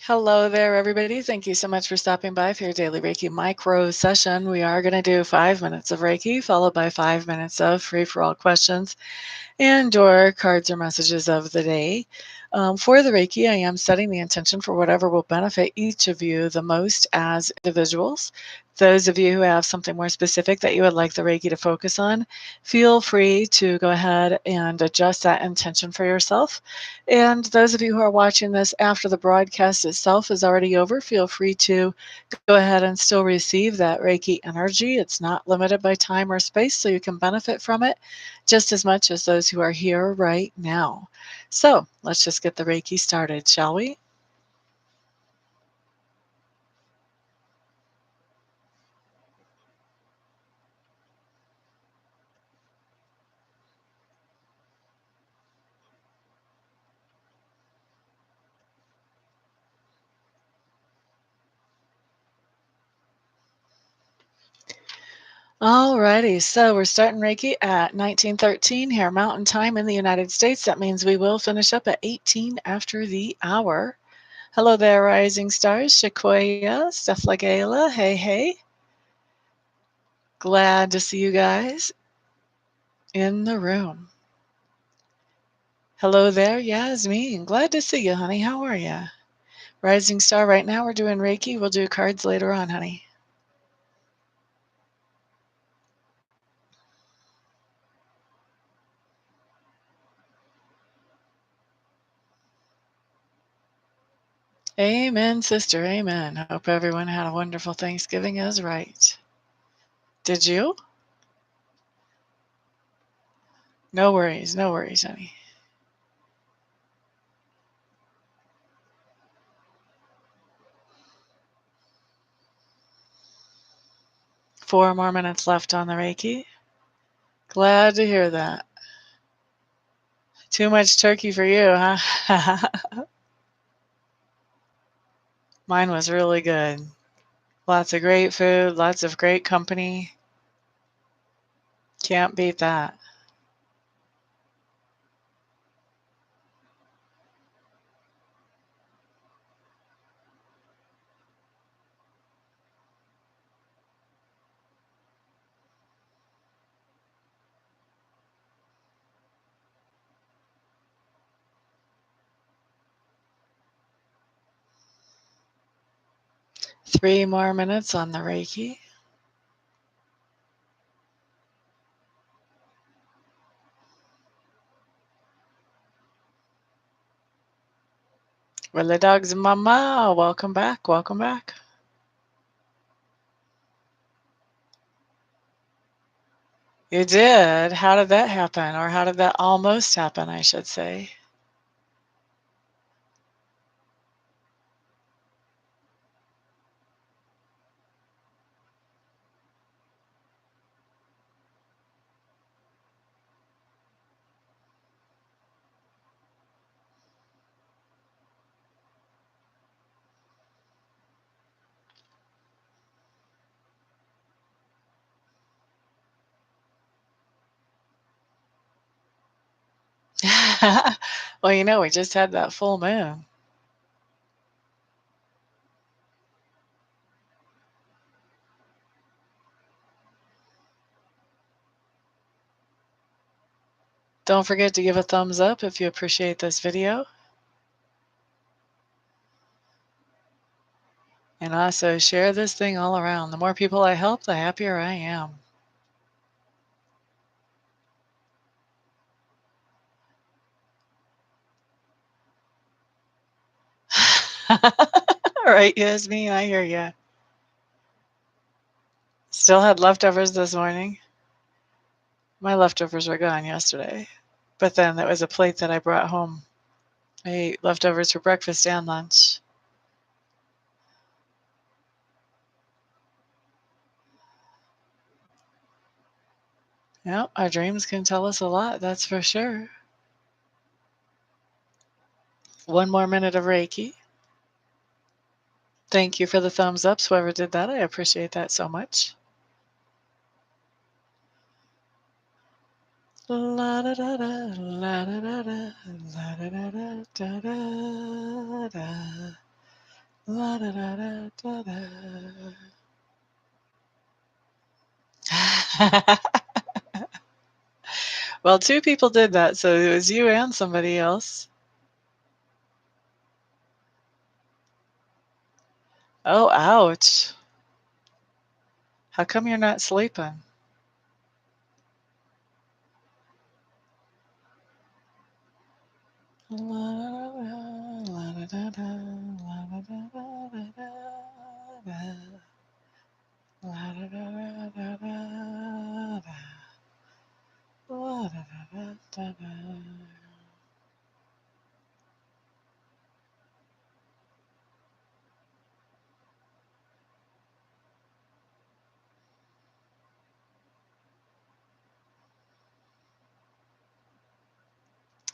Hello there, everybody. Thank you so much for stopping by for your daily Reiki micro session. We are going to do 5 minutes of Reiki, followed by 5 minutes of free-for-all questions and or cards or messages of the day. For the Reiki, I am setting the intention for whatever will benefit each of you the most as individuals. Those of you who have something more specific that you would like the Reiki to focus on, feel free to go ahead and adjust that intention for yourself. And those of you who are watching this after the broadcast itself is already over, feel free to go ahead and still receive that Reiki energy. It's not limited by time or space, so you can benefit from it just as much as those who are here right now. So let's just get the Reiki started, shall we? Alrighty, so we're starting Reiki at 1913 here, Mountain Time in the United States. That means we will finish up at 18 after the hour. Hello there, rising stars, Shakoya, Stephlagala, hey, hey. Glad to see you guys in the room. Hello there, Yasmin. Glad to see you, honey. How are you? Rising star, right now we're doing Reiki. We'll do cards later on, honey. Amen, sister. Amen. Hope everyone had a wonderful Thanksgiving is right. Did you? No worries. No worries, honey. Four more minutes left on the Reiki. Glad to hear that. Too much turkey for you, huh? Mine was really good. Lots of great food, lots of great company. Can't beat that. Three more minutes on the Reiki. Where the dogs, mama? Welcome back. Welcome back. You did? How did that happen? Or how did that almost happen, I should say? Well, we just had that full moon. Don't forget to give a thumbs up if you appreciate this video. And also share this thing all around. The more people I help, the happier I am. All right, Yasmin, I hear ya. Still had leftovers this morning. My leftovers were gone yesterday. But then that was a plate that I brought home. I ate leftovers for breakfast and lunch. Yep, our dreams can tell us a lot, that's for sure. One more minute of Reiki. Thank you for the thumbs ups, whoever did that. I appreciate that so much. La da da da, la da da da, la da da da da da da. La da da da da da. Well, two people did that, so it was you and somebody else. Oh, ouch. How come you're not sleeping?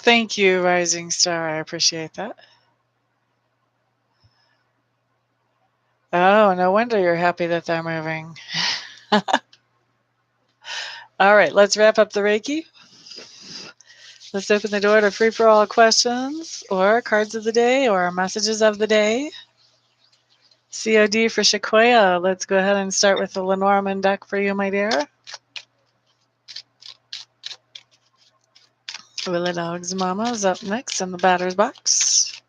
Thank you, Rising Star. I appreciate that. Oh, no wonder you're happy that they're moving. All right, let's wrap up the Reiki. Let's open the door to free for all questions or cards of the day or messages of the day. COD for Shakoya. Let's go ahead and start with the Lenormand deck for you, my dear. Willie Dog's Mama is up next in the batter's box.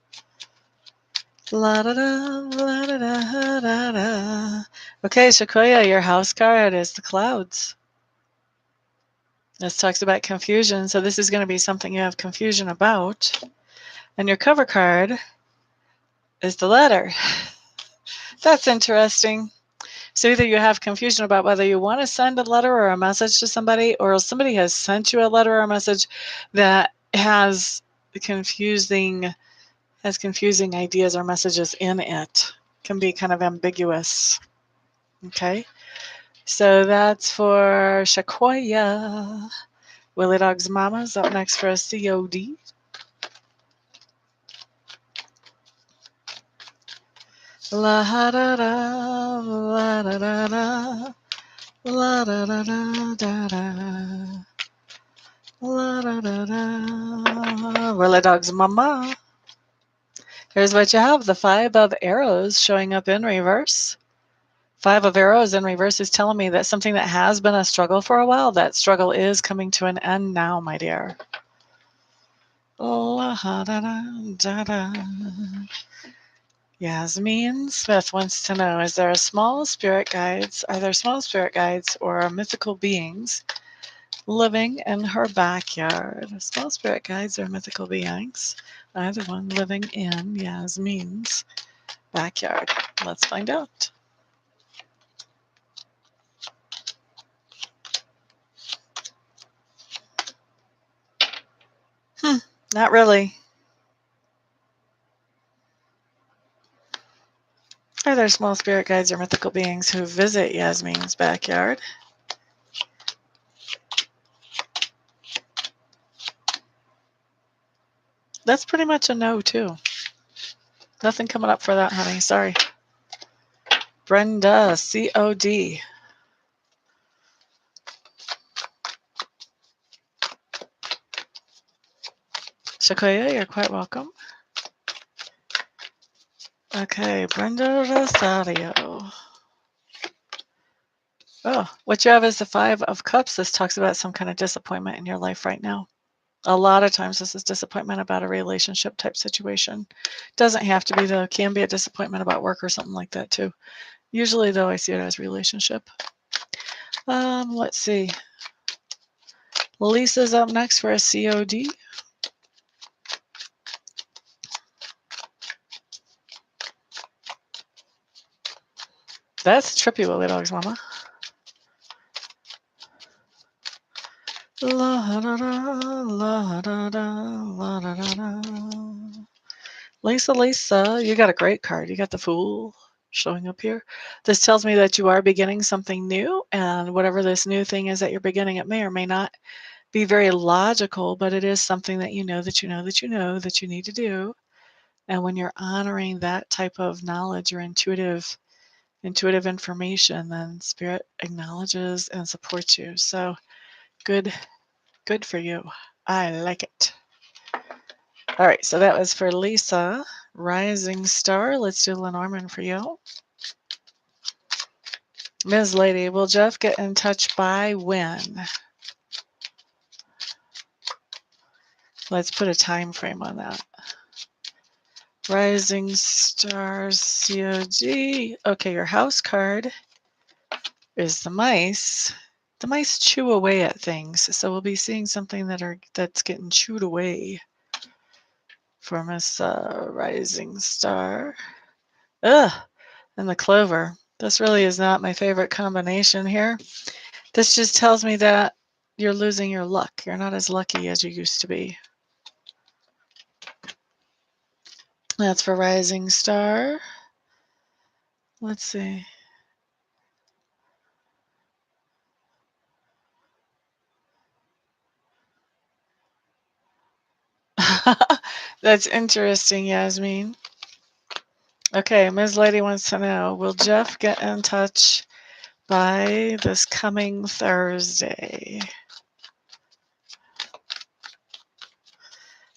La da da, la da da da da. Okay, Shakoya, your house card is the clouds. This talks about confusion, so this is going to be something you have confusion about. And your cover card is the letter. That's interesting. So either you have confusion about whether you want to send a letter or a message to somebody, or somebody has sent you a letter or a message that has confusing ideas or messages in it. Can be kind of ambiguous. Okay, so that's for Shakoya. Willie Dog's Mama's up next for a COD. La da da, la da da da, la da da da da da, la da da da. Willie Dog's Mama. Here's what you have: the 5 of arrows showing up in reverse. 5 of arrows in reverse is telling me that something that has been a struggle for a while, that struggle is coming to an end now, my dear. La da da da da. Yasmin Smith wants to know, is there a small spirit guides, are there small spirit guides or mythical beings living in her backyard? Small spirit guides or mythical beings, either one living in Yasmin's backyard. Let's find out. Not really. Are there small spirit guides or mythical beings who visit Yasmin's backyard? That's pretty much a no, too. Nothing coming up for that, honey. Sorry. Brenda, COD. Shakoya, you're quite welcome. Okay, Brenda Rosario. Oh, what you have is the 5 of Cups. This talks about some kind of disappointment in your life right now. A lot of times this is disappointment about a relationship type situation. Doesn't have to be, though. Can be a disappointment about work or something like that, too. Usually, though, I see it as relationship. Let's see. Lisa's up next for a COD. That's trippy, Willie Dog's Mama. La da da, la da da, la da da da. Lisa, you got a great card. You got the Fool showing up here. This tells me that you are beginning something new, and whatever this new thing is that you're beginning, it may or may not be very logical, but it is something that you know that you know that you know that you need to do. And when you're honoring that type of knowledge or intuitive information, then Spirit acknowledges and supports you. So good for you. I like it. All right, so that was for Lisa. Rising Star, let's do Lenormand for you. Ms. Lady, will Jeff get in touch by when? Let's put a time frame on that. Rising Stars COG. Okay, your house card is the mice. The mice chew away at things, so we'll be seeing something that's getting chewed away for Miss Rising Star. Ugh, and the clover. This really is not my favorite combination here. This just tells me that you're losing your luck. You're not as lucky as you used to be. That's for Rising Star. Let's see. That's interesting, Yasmin. Okay, Ms. Lady wants to know, will Jeff get in touch by this coming Thursday?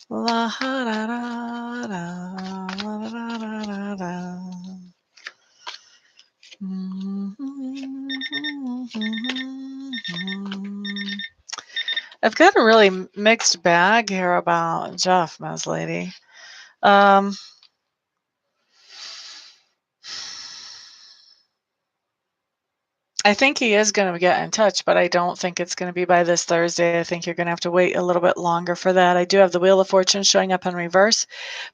La da da da da da da da. I've got a really mixed bag here about Jeff, Ms. Lady. I think he is going to get in touch, but I don't think it's going to be by this Thursday. I think you're going to have to wait a little bit longer for that. I do have the Wheel of Fortune showing up in reverse,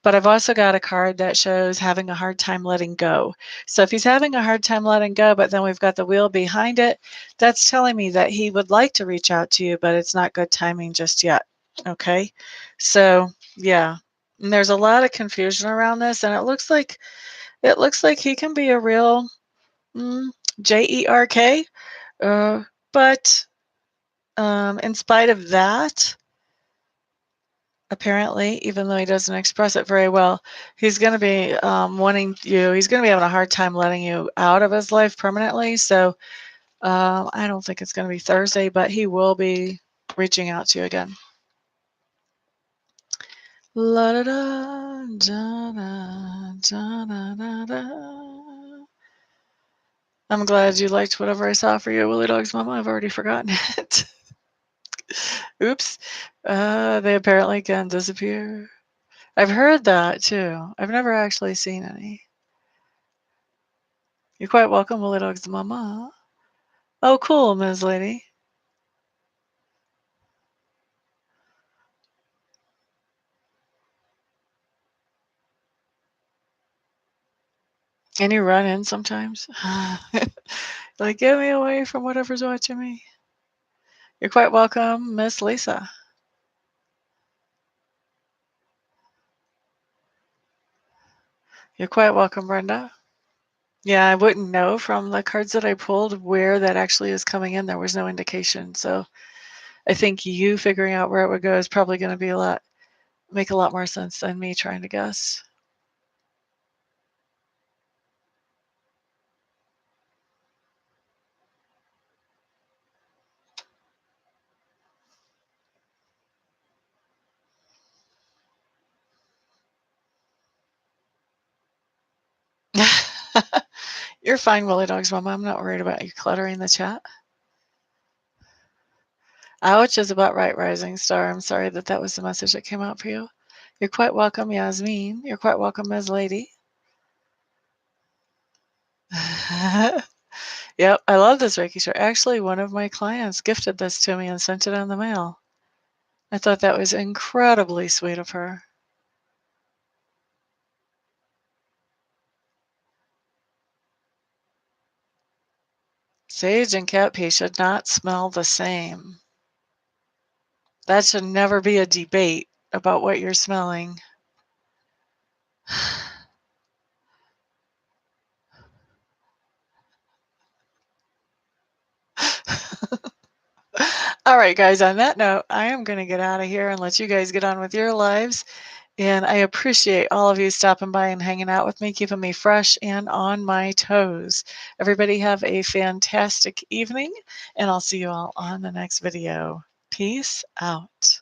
but I've also got a card that shows having a hard time letting go. So if he's having a hard time letting go, but then we've got the wheel behind it, that's telling me that he would like to reach out to you, but it's not good timing just yet. Okay. So yeah, and there's a lot of confusion around this, and it looks like he can be a real Jerk. But in spite of that, apparently, even though he doesn't express it very well, he's going to be wanting you. He's going to be having a hard time letting you out of his life permanently. So I don't think it's going to be Thursday, but he will be reaching out to you again. La da da da da da da da. I'm glad you liked whatever I saw for you, Willie Dog's mama. I've already forgotten it. Oops. They apparently can disappear. I've heard that too. I've never actually seen any. You're quite welcome, Willie Dog's mama. Oh, cool, Ms. Lady. And you run in sometimes. Like, get me away from whatever's watching me. You're quite welcome, Miss Lisa. You're quite welcome, Brenda. Yeah, I wouldn't know from the cards that I pulled where that actually is coming in. There was no indication. So I think you figuring out where it would go is probably going to be make a lot more sense than me trying to guess. You're fine, Willie Dog's mama. I'm not worried about you cluttering the chat. Ouch is about right, Rising Star. I'm sorry that was the message that came out for you. You're quite welcome, Yasmin. You're quite welcome, Ms. Lady. Yep, I love this Reiki shirt. Actually, one of my clients gifted this to me and sent it on the mail. I thought that was incredibly sweet of her. Sage and cat pee should not smell the same. That should never be a debate about what you're smelling. All right, guys, on that note, I am going to get out of here and let you guys get on with your lives. And I appreciate all of you stopping by and hanging out with me, keeping me fresh and on my toes. Everybody have a fantastic evening, and I'll see you all on the next video. Peace out.